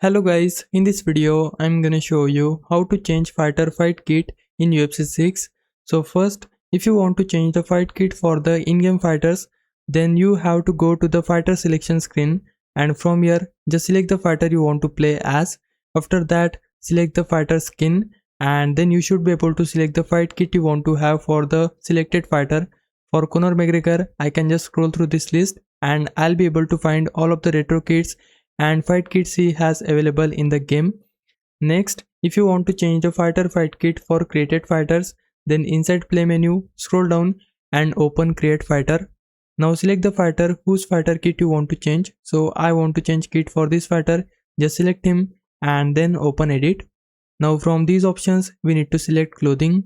Hello guys, in this video I'm gonna show you how to change fighter fight kit in UFC 6. So first, if you want to change the fight kit for the in-game fighters, then you have to go to the fighter selection screen, and from here just select the fighter you want to play as. After that, select the fighter skin, and then you should be able to select the fight kit you want to have for the selected fighter. For Conor McGregor, I can just scroll through this list and I'll be able to find all of the retro kits and fight kits he has available in the game. Next, if you want to change the fighter fight kit for created fighters, then inside play menu, scroll down and open create fighter. Now select the fighter whose fighter kit you want to change. So I want to change kit for this fighter. Just select him and then open edit. Now from these options we need to select clothing.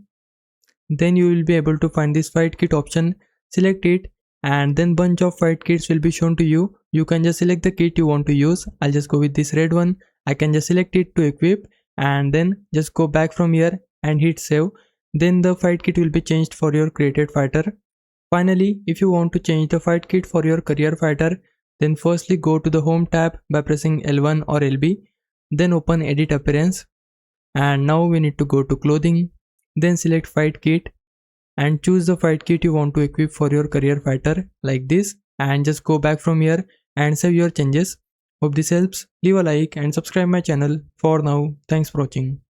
Then you will be able to find this fight kit option. Select it and then bunch of fight kits will be shown to you. You can just select the kit you want to use. I'll just go with this red one. I can just select it to equip and then just go back from here and hit save. Then the fight kit will be changed for your created fighter. Finally, if you want to change the fight kit for your career fighter, then firstly go to the home tab by pressing L1 or LB. Then open edit appearance. And now we need to go to clothing. Then select fight kit and choose the fight kit you want to equip for your career fighter like this, and just go back from here and save your changes. Hope this helps. Leave a like and subscribe my channel. For now, thanks for watching.